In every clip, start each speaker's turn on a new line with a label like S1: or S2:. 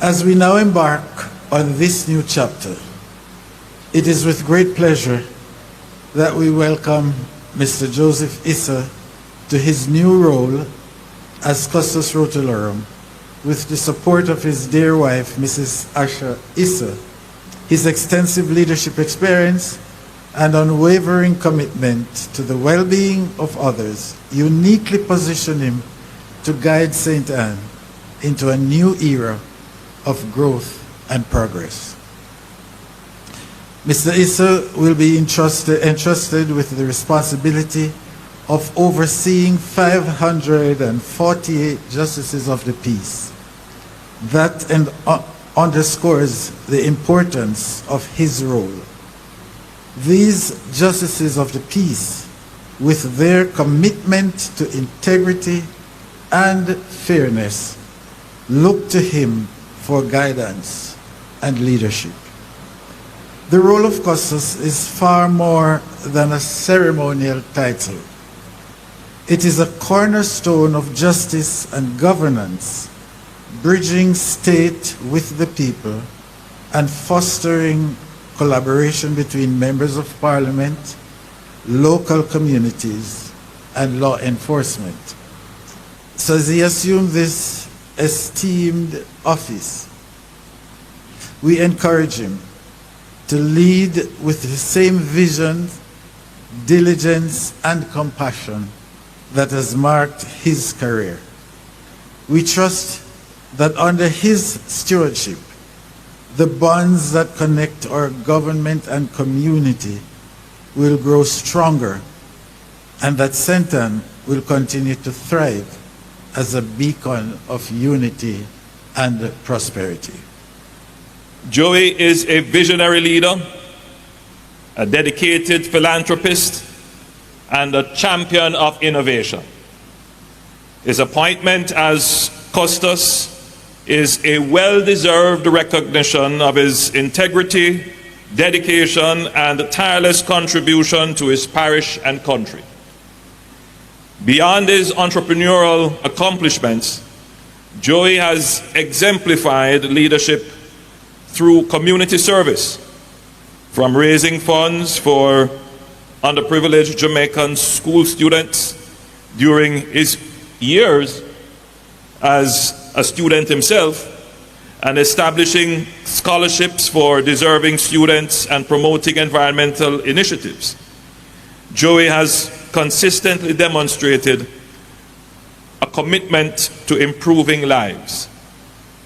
S1: As we now embark on this new chapter, it is with great pleasure that we welcome Mr. Joseph Issa to his new role as Custos Rotularum, with the support of his dear wife, Mrs. Asha Issa. His extensive leadership experience and unwavering commitment to the well-being of others uniquely position him to guide St. Anne into a new era of growth and progress. Mr. Issa will be entrusted with the responsibility of overseeing 548 justices of the peace. That underscores the importance of his role. These justices of the peace, with their commitment to integrity and fairness, look to him for guidance and leadership. The role of Custos is far more than a ceremonial title. It is a cornerstone of justice and governance, bridging state with the people and fostering collaboration between members of parliament, local communities, and law enforcement. So as he assumed this esteemed office, we encourage him to lead with the same vision, diligence, and compassion that has marked his career. We trust that under his stewardship, the bonds that connect our government and community will grow stronger, and that St. Anne will continue to thrive as a beacon of unity and prosperity.
S2: Joey is a visionary leader, a dedicated philanthropist, and a champion of innovation. His appointment as Custos is a well-deserved recognition of his integrity, dedication, and tireless contribution to his parish and country. Beyond his entrepreneurial accomplishments, Joey has exemplified leadership through community service, from raising funds for underprivileged Jamaican school students during his years as a student himself, and establishing scholarships for deserving students and promoting environmental initiatives. Joey has consistently demonstrated a commitment to improving lives.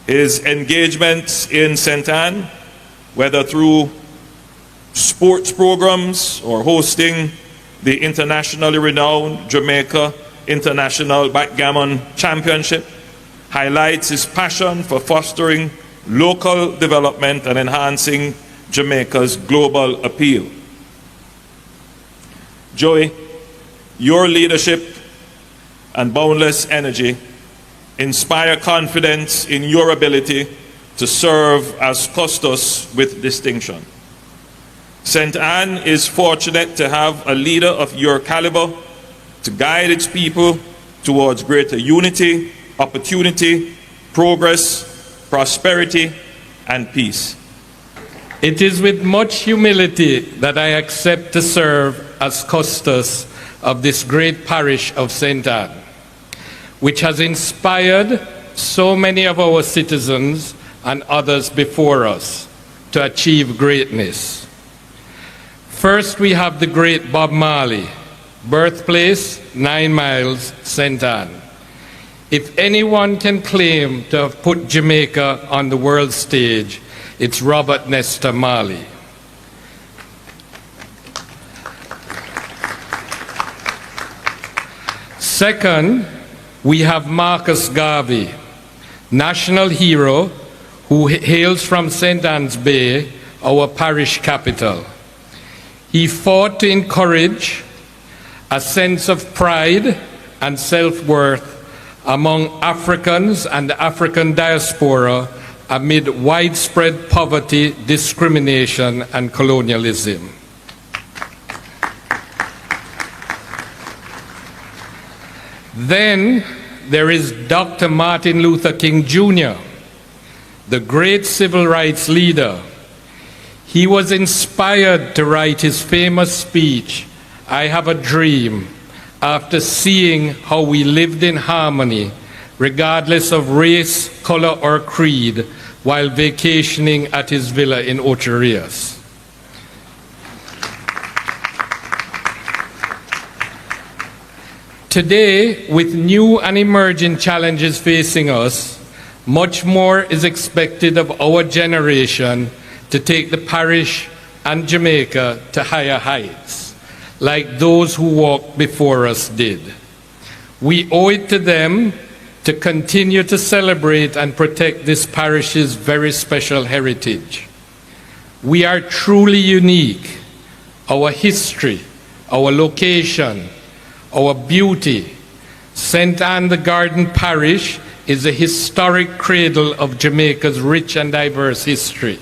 S2: His engagements in St. Anne, whether through sports programs or hosting the internationally renowned Jamaica International Backgammon Championship, highlights his passion for fostering local development and enhancing Jamaica's global appeal. Joey, your leadership and boundless energy inspire confidence in your ability to serve as Custos with distinction. St. Anne is fortunate to have a leader of your caliber to guide its people towards greater unity, opportunity, progress, prosperity, and peace.
S3: It is with much humility that I accept to serve as Custos of this great parish of St. Anne, which has inspired so many of our citizens and others before us to achieve greatness. First, we have the great Bob Marley, birthplace 9 miles, St. Anne. If anyone can claim to have put Jamaica on the world stage, it's Robert Nesta Marley. Second, we have Marcus Garvey, national hero who hails from St. Anne's Bay, our parish capital. He fought to encourage a sense of pride and self-worth among Africans and the African diaspora amid widespread poverty, discrimination, and colonialism. Then there is Dr. Martin Luther King Jr., the great civil rights leader. He was inspired to write his famous speech, "I Have a Dream," after seeing how we lived in harmony, regardless of race, color, or creed, while vacationing at his villa in Ocho Rios. Today, with new and emerging challenges facing us, much more is expected of our generation to take the parish and Jamaica to higher heights, like those who walked before us did. We owe it to them to continue to celebrate and protect this parish's very special heritage. We are truly unique. Our history, our location, our beauty. St. Anne the Garden Parish is a historic cradle of Jamaica's rich and diverse history.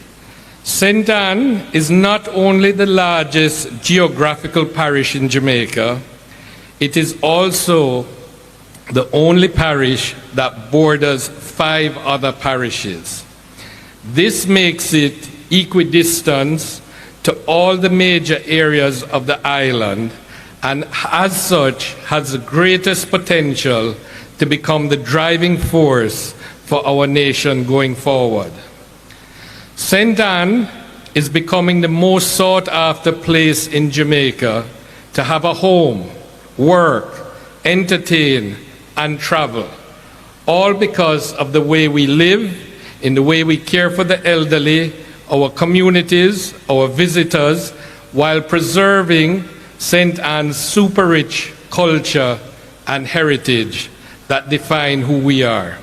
S3: St. Anne is not only the largest geographical parish in Jamaica, it is also the only parish that borders 5 other parishes. This makes it equidistant to all the major areas of the island, and as such has the greatest potential to become the driving force for our nation going forward. St. Anne is becoming the most sought after place in Jamaica to have a home, work, entertain, and travel, all because of the way we live, in the way we care for the elderly, our communities, our visitors, while preserving St. Anne's super rich culture and heritage that define who we are.